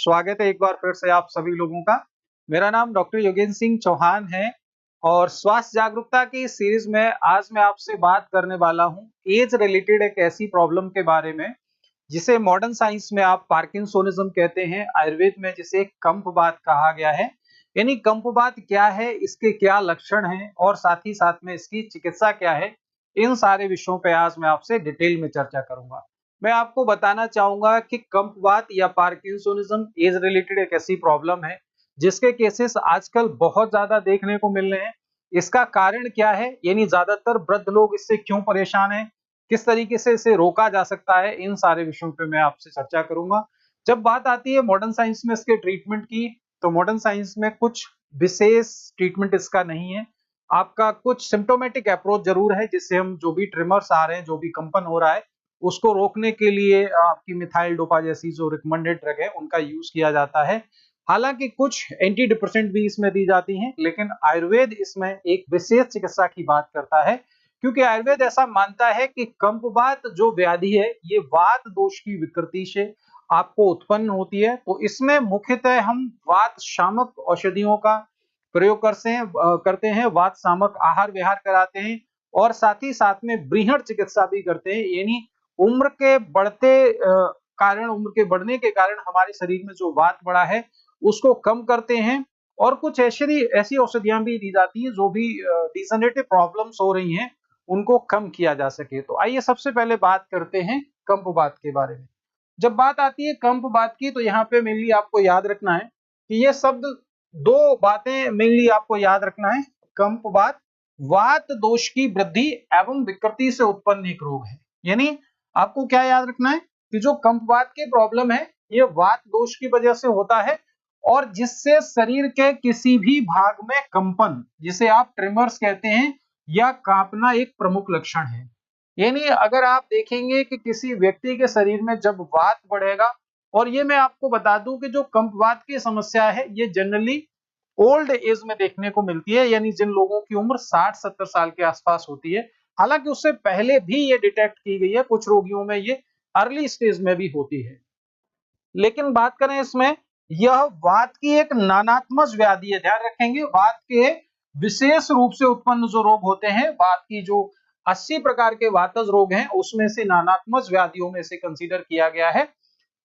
स्वागत है एक बार फिर से आप सभी लोगों का। मेरा नाम डॉक्टर योगेंद्र सिंह चौहान है और स्वास्थ्य जागरूकता की इस सीरीज में आज मैं आपसे बात करने वाला हूँ एज रिलेटेड एक ऐसी प्रॉब्लम के बारे में जिसे मॉडर्न साइंस में आप पार्किंसोनिज्म कहते हैं, आयुर्वेद में जिसे कंपवात कहा गया है। यानी कंपवात क्या है, इसके क्या लक्षण हैं और साथ ही साथ में इसकी चिकित्सा क्या है, इन सारे विषयों पे आज मैं आपसे डिटेल में चर्चा करूंगा। मैं आपको बताना चाहूंगा कि कंपवात या पार्किंसोनिज्म एज रिलेटेड एक ऐसी प्रॉब्लम है जिसके केसेस आजकल बहुत ज्यादा देखने को मिल रहे हैं। इसका कारण क्या है, यानी ज्यादातर वृद्ध लोग इससे क्यों परेशान हैं, किस तरीके से इसे रोका जा सकता है, इन सारे विषयों पे मैं आपसे चर्चा करूंगा। जब बात आती है मॉडर्न साइंस में इसके ट्रीटमेंट की, तो मॉडर्न साइंस में कुछ विशेष ट्रीटमेंट इसका नहीं है। आपका कुछ सिम्टोमेटिक अप्रोच जरूर है, जिससे हम जो भी ट्रिमर्स आ रहे हैं, जो भी कंपन हो रहा है, उसको रोकने के लिए आपकी मिथाइल डोपा जैसी जो रिकमेंडेड ड्रग है उनका यूज किया जाता है। हालांकि कुछ एंटी डिप्रेसेंट भी इसमें दी जाती हैं, लेकिन आयुर्वेद इसमें एक विशेष चिकित्सा की बात करता है, क्योंकि आयुर्वेद ऐसा मानता है कि कंपवात जो व्याधि है ये वात दोष की विकृति से आपको उत्पन्न होती है। तो इसमें मुख्यतः हम वात शामक औषधियों का प्रयोग करते हैं, वात शामक आहार विहार कराते हैं और साथ ही साथ में बृहद चिकित्सा भी करते हैं। यानी उम्र के उम्र के बढ़ने के कारण हमारे शरीर में जो वात बढ़ा है उसको कम करते हैं और कुछ ऐसी ऐसी औषधियां भी दी जाती हैं जो भी डिजनरेटिव प्रॉब्लम्स हो रही हैं उनको कम किया जा सके। तो आइए सबसे पहले बात करते हैं कंपवात के बारे में। जब बात आती है कंपवात की, तो यहाँ पे मेनली आपको याद रखना है कि ये शब्द, दो बातें मेनली आपको याद रखना है। कंपवात वात दोष की वृद्धि एवं विकृति से उत्पन्न एक रोग है। यानी आपको क्या याद रखना है कि जो कंपवात की प्रॉब्लम है ये वात दोष की वजह से होता है और जिससे शरीर के किसी भी भाग में कंपन, जिसे आप ट्रिमर्स कहते हैं, या कांपना एक प्रमुख लक्षण है। यानी अगर आप देखेंगे कि किसी व्यक्ति के शरीर में जब वात बढ़ेगा, और ये मैं आपको बता दूं कि जो कंपवात की समस्या है ये जनरली ओल्ड एज में देखने को मिलती है, यानी जिन लोगों की उम्र 60-70 साल के आसपास होती है। हालांकि उससे पहले भी ये डिटेक्ट की गई है, कुछ रोगियों में ये अर्ली स्टेज में भी होती है। लेकिन बात करें इसमें, यह वात की एक नानात्मक व्याधि है। ध्यान रखेंगे, वात के विशेष रूप से उत्पन्न जो रोग होते हैं, वात की जो 80 प्रकार के वातज रोग हैं उसमें से नानात्मक व्याधियों में से कंसीडर किया गया है।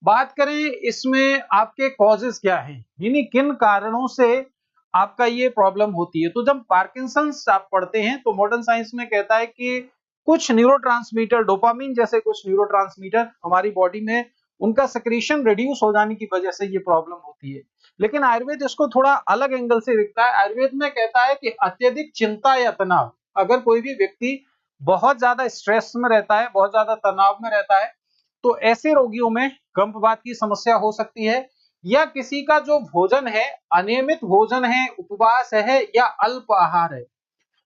बात करें इसमें आपके कॉजेस क्या हैं, यानी किन कारणों से आपका ये प्रॉब्लम होती है। तो जब पार्किंसंस आप पढ़ते हैं तो मॉडर्न साइंस में कहता है कि कुछ न्यूरोट्रांसमीटर, डोपामिन जैसे कुछ न्यूरोट्रांसमीटर हमारी बॉडी में उनका सेक्रेशन रिड्यूस हो जाने की वजह से ये प्रॉब्लम होती है। लेकिन आयुर्वेद इसको थोड़ा अलग एंगल से देखता है। आयुर्वेद में कहता है कि अत्यधिक चिंता या तनाव, अगर कोई भी व्यक्ति बहुत ज्यादा स्ट्रेस में रहता है, बहुत ज्यादा तनाव में रहता है, तो ऐसे रोगियों में कंपवात की समस्या हो सकती है। या किसी का जो भोजन है, अनियमित भोजन है, उपवास है या अल्प आहार है।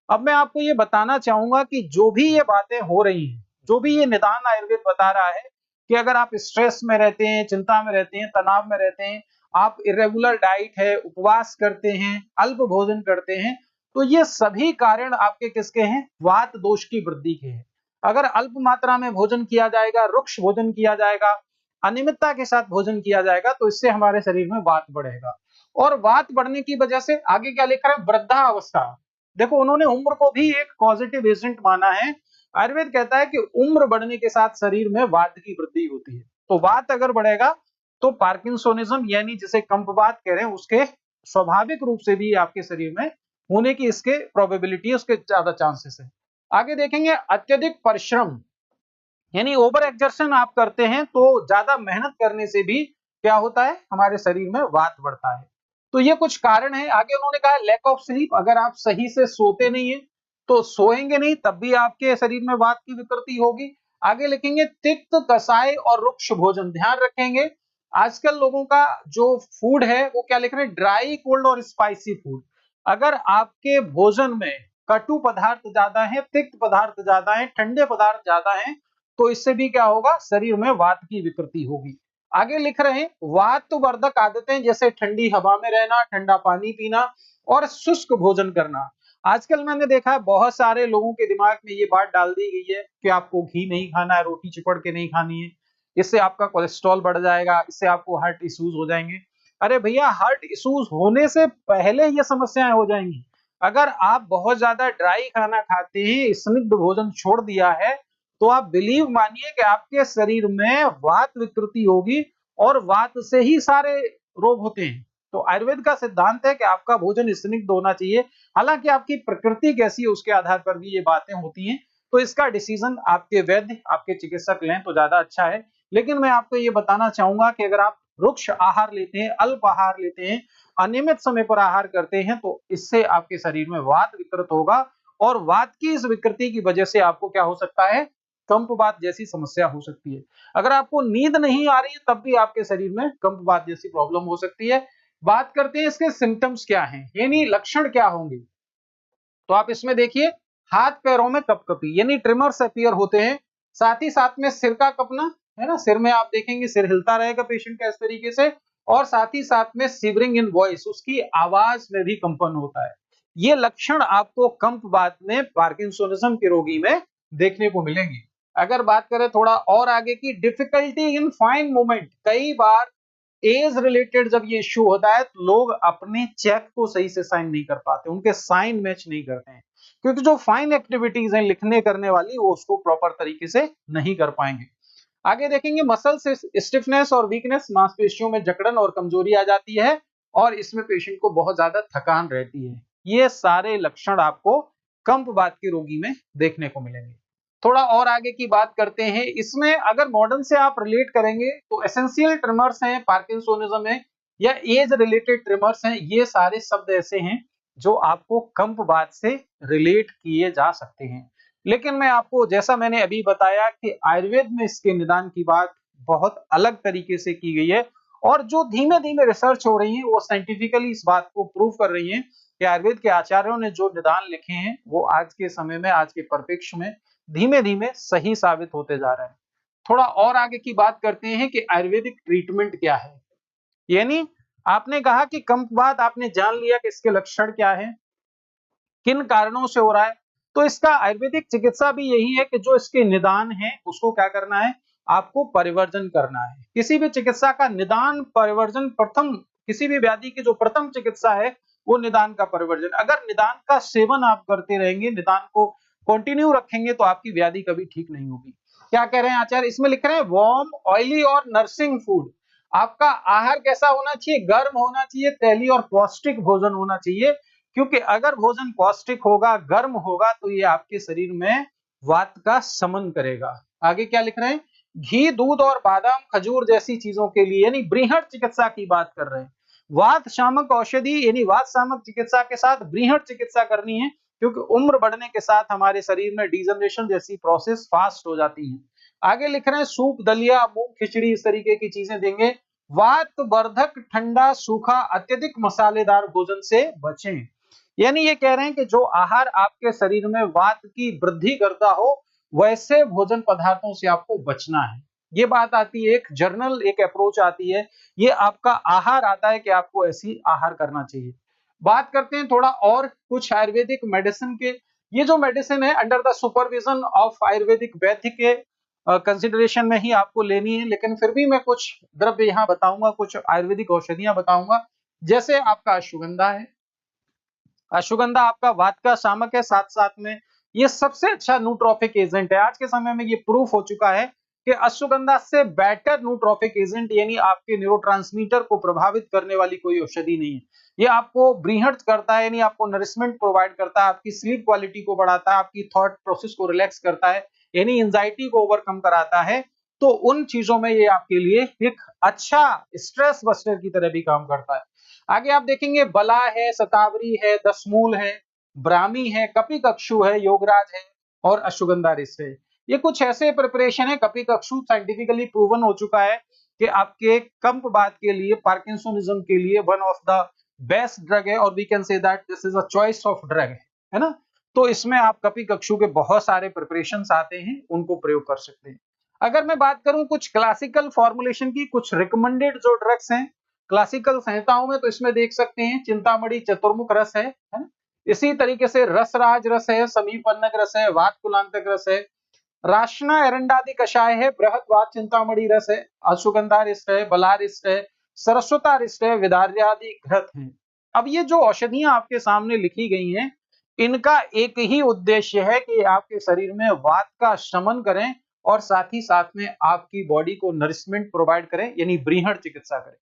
अब मैं आपको ये बताना चाहूंगा कि जो भी ये बातें हो रही हैं, जो भी ये निदान आयुर्वेद बता रहा है कि अगर आप स्ट्रेस में रहते हैं, चिंता में रहते हैं, तनाव में रहते हैं, आप इरेगुलर डाइट है, उपवास करते हैं, अल्प भोजन करते हैं, तो ये सभी कारण आपके किसके हैं? वात दोष की वृद्धि के हैं। अगर अल्प मात्रा में भोजन किया जाएगा, रुक्ष भोजन किया जाएगा, अनियमितता के साथ भोजन किया जाएगा, तो इससे हमारे शरीर में वात बढ़ेगा। और वात बढ़ने की वजह से आगे क्या लिखा है? वृद्धावस्था। देखो, उन्होंने उम्र को भी एक पॉजिटिव एजेंट माना है। आयुर्वेद कहता है कि उम्र बढ़ने के साथ शरीर में वात की वृद्धि होती है। तो वात अगर बढ़ेगा तो पार्किंसोनिज्म, यानी जिसे कंपवात कह रहे हैं, उसके स्वाभाविक रूप से भी आपके शरीर में होने की इसके प्रोबेबिलिटी, उसके ज्यादा चांसेस है। आगे देखेंगे, अत्यधिक परिश्रम, यानी ओवर एक्सर्शन आप करते हैं तो ज्यादा मेहनत करने से भी क्या होता है? हमारे शरीर में वात बढ़ता है। तो ये कुछ कारण है। आगे उन्होंने कहा लैक ऑफ स्लीप, अगर आप सही से सोते नहीं है तो सोएंगे नहीं तब भी आपके शरीर में वात की विकृति होगी। आगे लिखेंगे तिक्त, कसाय और रुक्ष भोजन। ध्यान रखेंगे, आजकल लोगों का जो फूड है वो क्या लिख रहे हैं? ड्राई, कोल्ड और स्पाइसी फूड। अगर आपके भोजन में कटु पदार्थ ज्यादा है, तिक्त पदार्थ ज्यादा है, ठंडे पदार्थ ज्यादा है, तो इससे भी क्या होगा? शरीर में वात की विकृति होगी। आगे लिख रहे हैं वातवर्धक आदतें, जैसे ठंडी हवा में रहना, ठंडा पानी पीना और शुष्क भोजन करना। आजकल मैंने देखा है बहुत सारे लोगों के दिमाग में ये बात डाल दी गई है कि आपको घी नहीं खाना है, रोटी चिपड़ के नहीं खानी है। इससे आपका कोलेस्ट्रॉल बढ़ जाएगा, इससे आपको हार्ट इश्यूज हो जाएंगे। अरे भैया, हार्ट इश्यूज होने से पहले ये समस्याएं हो जाएंगी। अगर आप बहुत ज्यादा ड्राई खाना खाते हैं, स्निग्ध भोजन छोड़ दिया है, तो आप बिलीव मानिए कि आपके शरीर में वात विकृति होगी और वात से ही सारे रोग होते हैं। तो आयुर्वेद का सिद्धांत है कि आपका भोजन स्निग्ध होना चाहिए। हालांकि आपकी प्रकृति कैसी है उसके आधार पर भी ये बातें होती हैं, तो इसका डिसीजन आपके वैद्य, आपके चिकित्सक लें तो ज्यादा अच्छा है। लेकिन मैं आपको ये बताना चाहूंगा कि अगर आप रुक्ष आहार लेते हैं, अल्प आहार लेते हैं, अनियमित समय पर आहार करते हैं, तो इससे आपके शरीर में वात विकृत होगा और वात की इस विकृति की वजह से आपको क्या हो सकता है, कंपवात जैसी समस्या हो सकती है। अगर आपको नींद नहीं आ रही है तब भी आपके शरीर में कंपवात जैसी प्रॉब्लम हो सकती है। बात करते हैं इसके सिम्टम्स क्या हैं, यानी लक्षण क्या होंगे। तो आप इसमें देखिए, हाथ पैरों में कपकपी यानी ट्रिमर्स अपीयर होते हैं, साथ ही साथ में सिर का कपना, है ना, सिर में आप देखेंगे सिर हिलता रहेगा पेशेंट का इस तरीके से, और साथ ही साथ में सिवरिंग इन वॉइस, उसकी आवाज में भी कंपन होता है। ये लक्षण आपको कंपवात में पार्किंसोनिज्म के रोगी में देखने को मिलेंगे। अगर बात करें थोड़ा और आगे की, डिफिकल्टी इन फाइन मूवमेंट, कई बार एज रिलेटेड जब ये इश्यू होता है तो लोग अपने चेक को सही से साइन नहीं कर पाते, उनके साइन मैच नहीं करते हैं, क्योंकि जो फाइन एक्टिविटीज हैं लिखने करने वाली, वो उसको प्रॉपर तरीके से नहीं कर पाएंगे। आगे देखेंगे, मसल से स्टिफनेस और वीकनेस, मांसपेशियों में जकड़न और कमजोरी आ जाती है और इसमें पेशेंट को बहुत ज्यादा थकान रहती है। ये सारे लक्षण आपको कंपवात के रोगी में देखने को मिलेंगे। थोड़ा और आगे की बात करते हैं, इसमें अगर मॉडर्न से आप रिलेट करेंगे तो एसेंशियल ट्रिमर्स हैं, पार्किंसोनिज्म है या एज रिलेटेड ट्रिमर्स हैं, ये सारे शब्द ऐसे हैं जो आपको कंपवात से रिलेट किए जा सकते हैं। लेकिन मैं आपको, जैसा मैंने अभी बताया कि आयुर्वेद में इसके निदान की बात बहुत अलग तरीके से की गई है और जो धीमे धीमे रिसर्च हो रही है वो साइंटिफिकली इस बात को प्रूव कर रही है कि आयुर्वेद के आचार्यों ने जो निदान लिखे हैं वो आज के समय में, आज के परिप्रेक्ष्य में धीमे धीमे सही साबित होते जा रहे हैं। थोड़ा और आगे की बात करते हैं कि आयुर्वेदिक ट्रीटमेंट क्या है। यानी आपने कहा कि कंपवात, आपने जान लिया कि इसके लक्षण क्या है, किन कारणों से हो रहा है, तो इसका आयुर्वेदिक चिकित्सा भी यही है कि जो इसके निदान है उसको क्या करना है, आपको परिवर्जन करना है। किसी भी चिकित्सा का निदान परिवर्जन प्रथम, किसी भी व्याधि की जो प्रथम चिकित्सा है वो निदान का परिवर्जन। अगर निदान का सेवन आप करते रहेंगे, निदान को कंटिन्यू रखेंगे तो आपकी व्याधि कभी ठीक नहीं होगी। क्या कह रहे हैं आचार्य, इसमें लिख रहे हैं वार्म, ऑयली और नर्सिंग फूड। आपका आहार कैसा होना चाहिए, गर्म होना चाहिए, तैलीय और पौष्टिक भोजन होना चाहिए, क्योंकि अगर भोजन पौष्टिक होगा, गर्म होगा, तो ये आपके शरीर में वात का शमन करेगा। आगे क्या लिख रहे हैं, घी, दूध और बादाम, खजूर जैसी चीजों के लिए, यानी बृहद चिकित्सा की बात कर रहे हैं। वात शामक औषधि यानी वात शामक चिकित्सा के साथ बृहद चिकित्सा करनी है, क्योंकि उम्र बढ़ने के साथ हमारे शरीर में डिजनरेशन जैसी प्रोसेस फास्ट हो जाती है। आगे लिख रहे हैं, सूप, दलिया, मूंग, खिचड़ी, इस तरीके की चीजें देंगे। वात वर्धक, ठंडा, सूखा, अत्यधिक मसालेदार भोजन से बचें। यानी ये कह रहे हैं कि जो आहार आपके शरीर में वात की वृद्धि करता हो, वैसे भोजन पदार्थों से आपको बचना है। ये बात आती है, एक जर्नल, एक अप्रोच आती है, ये आपका आहार आता है कि आपको ऐसी आहार करना चाहिए। बात करते हैं थोड़ा और कुछ आयुर्वेदिक मेडिसिन के। ये जो मेडिसिन है under the supervision of Ayurvedic वैद्य के कंसिडरेशन में ही आपको लेनी है, लेकिन फिर भी मैं कुछ द्रव्य यहाँ बताऊंगा, कुछ आयुर्वेदिक औषधियां बताऊंगा। जैसे आपका अश्वगंधा है, अश्वगंधा आपका वात का शामक है, साथ साथ में ये सबसे अच्छा न्यूट्रोफिक एजेंट है। आज के समय में ये प्रूफ हो चुका है कि अश्वगंधा से बेटर न्यूट्रोफिक एजेंट, यानी आपके न्यूरोट्रांसमीटर को प्रभावित करने वाली कोई औषधि नहीं है। ये आपको बृहद करता है, यानी आपको नरिशमेंट प्रोवाइड करता है, आपकी स्लीप क्वालिटी को बढ़ाता है, आपकी थॉट प्रोसेस को रिलैक्स करता है, यानी एंजाइटी को ओवरकम कराता है। तो उन चीजों में ये आपके लिए एक अच्छा स्ट्रेस बस्टर की तरह भी काम करता है। आगे आप देखेंगे, बला है, शतावरी है, दशमूल है, ब्राह्मी है, कपिकक्षु है, योगराज है और अश्वगंधा रिस है। ये कुछ ऐसे प्रिपरेशन है, कपिकक्षु साइंटिफिकली प्रूवन हो चुका है कि आपके कंपवात के लिए, पार्किंसोनिज्म के लिए one of the best drug है, और we can say that this is a choice of drug है ना। तो इसमें आप कपिकक्षु के बहुत सारे प्रिपरेशंस आते हैं, उनको प्रयोग कर सकते हैं। अगर मैं बात करूं कुछ क्लासिकल फॉर्मुलेशन की, कुछ रिकमेंडेड जो ड्रग्स हैं क्लासिकल संहिताओं में, तो इसमें देख सकते हैं चिंतामणि चतुर्मुख रस है ना? इसी तरीके से रसराज रस है, समीपन्नक रस है, वातकुलांतक रस है, राशना एरंडादि कषाय है, बृहद चिंतामणि रस है, अश्वगंधारिष्ट है, बलारिष्ट है, सरस्वतारिष्ट है, विदार्यादि घृत है। अब ये जो औषधियां आपके सामने लिखी गई हैं, इनका एक ही उद्देश्य है कि आपके शरीर में वात का शमन करें और साथ ही साथ में आपकी बॉडी को नरिशमेंट प्रोवाइड करें, यानी ब्रीहड़ चिकित्सा करें।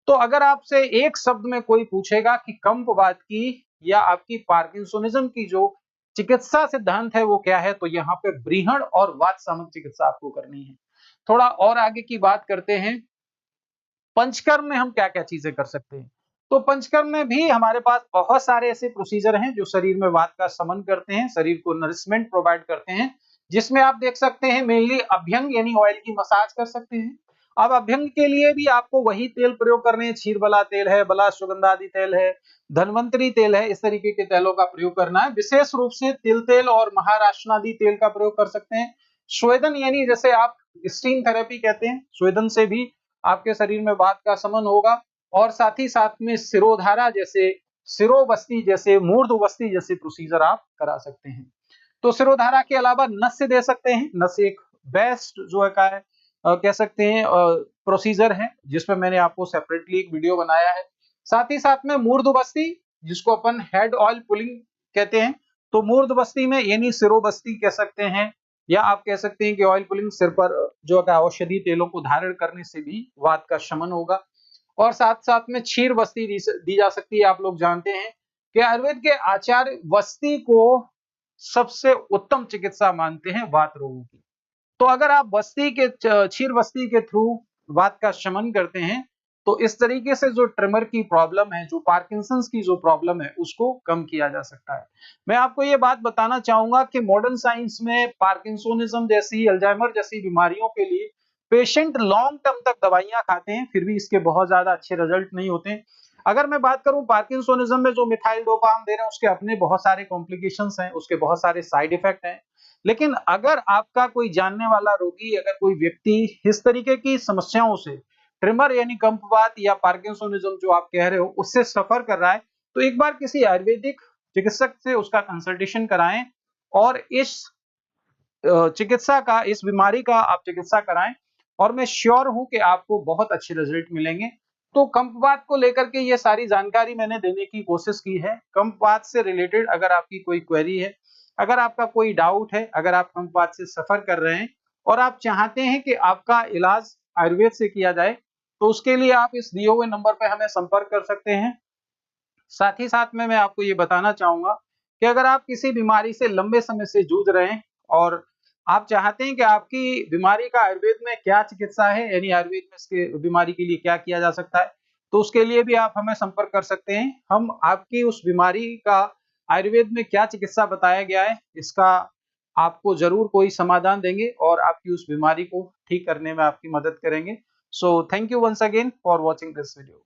तो अगर आपसे एक शब्द में कोई पूछेगा कि कंपवात की या आपकी पार्किंसोनिज्म की जो चिकित्सा सिद्धांत है वो क्या है, तो यहाँ पे ब्रीहड़ और वात सामक चिकित्सा आपको करनी है। थोड़ा और आगे की बात करते हैं, पंचकर्म में हम क्या क्या चीजें कर सकते हैं। तो पंचकर्म में भी हमारे पास बहुत सारे ऐसे प्रोसीजर हैं जो शरीर में वात का शमन करते हैं, शरीर को नरिशमेंट प्रोवाइड करते हैं, जिसमें आप देख सकते हैं मेनली अभ्यंग यानी ऑयल की मसाज कर सकते हैं। अब अभ्यंग के लिए भी आपको वही तेल प्रयोग करने हैं, क्षीरबला तेल है, बला अश्वगंधादि तेल है, धन्वंतरी तेल है, इस तरीके के तेलों का प्रयोग करना है। विशेष रूप से तिल तेल और महाराष्ट्रादि तेल का प्रयोग कर सकते हैं। स्वेदन यानी जैसे आप स्टीम थेरेपी कहते हैं, स्वेदन से भी आपके शरीर में वात का शमन होगा। और साथ ही साथ में सिरोधारा जैसे, सिरोबस्ती जैसे, मूर्धवस्ती जैसे प्रोसीजर आप करा सकते हैं। तो सिरोधारा के अलावा नस्य दे सकते हैं। नस्य एक बेस्ट जो है का है कह सकते हैं प्रोसीजर है, जिसमें मैंने आपको सेपरेटली एक वीडियो बनाया है। साथ ही साथ में मूर्धवस्ती, जिसको अपन हेड ऑयल पुलिंग कहते हैं, तो मूर्धवस्ती में यानी सिरोबस्ती कह सकते हैं, या आप कह सकते हैं कि ऑयल पुलिंग सिर पर जो है औषधि तेलों को धारण करने से भी वात का शमन होगा। और साथ साथ में क्षीर वस्ती दी जा सकती है। आप लोग जानते हैं कि आयुर्वेद के आचार्य वस्ती को सबसे उत्तम चिकित्सा मानते हैं वात रोगों की। तो अगर आप वस्ती के क्षीर वस्ती के थ्रू वात का शमन करते हैं, तो इस तरीके से जो ट्रिमर की प्रॉब्लम है, जो पार्किंसंस की जो प्रॉब्लम है, उसको कम किया जा सकता है। मैं आपको ये बात बताना चाहूंगा कि मॉडर्न साइंस में पार्किंसोनिज्म जैसी, अल्जाइमर जैसी बीमारियों के लिए पेशेंट लॉन्ग टर्म तक दवाइयां खाते हैं, फिर भी इसके बहुत ज्यादा अच्छे रिजल्ट नहीं होते हैं। अगर मैं बात करूं पार्किंसोनिज्म में जो मिथाइल डोपाम दे रहे हैं, उसके अपने बहुत सारे कॉम्प्लिकेशंस हैं, उसके बहुत सारे साइड इफेक्ट हैं। लेकिन अगर आपका कोई जानने वाला रोगी, अगर कोई व्यक्ति इस तरीके की समस्याओं से, ट्रिमर यानी कंपवात या पार्किंसोनिज्म जो आप कह रहे हो, उससे सफर कर रहा है, तो एक बार किसी आयुर्वेदिक चिकित्सक से उसका कंसल्टेशन कराएं और इस चिकित्सा का, इस बीमारी का आप चिकित्सा कराएं, और मैं श्योर हूं कि आपको बहुत अच्छे रिजल्ट मिलेंगे। तो कंपवात को लेकर के ये सारी जानकारी मैंने देने की कोशिश की है। कंपवात से रिलेटेड अगर आपकी कोई क्वेरी है, अगर आपका कोई डाउट है, अगर आप कंपवात से सफर कर रहे हैं और आप चाहते हैं कि आपका इलाज आयुर्वेद से किया जाए, तो उसके लिए आप इस दिए हुए नंबर पर हमें संपर्क कर सकते हैं। साथ ही साथ में मैं आपको ये बताना चाहूंगा कि अगर आप किसी बीमारी से लंबे समय से जूझ रहे हैं और आप चाहते हैं कि आपकी बीमारी का आयुर्वेद में क्या चिकित्सा है, यानी आयुर्वेद में इसके बीमारी के लिए क्या किया जा सकता है, तो उसके लिए भी आप हमें संपर्क कर सकते हैं। हम आपकी उस बीमारी का आयुर्वेद में क्या चिकित्सा बताया गया है, इसका आपको जरूर कोई समाधान देंगे और आपकी उस बीमारी को ठीक करने में आपकी मदद करेंगे। So thank you once again for watching this video.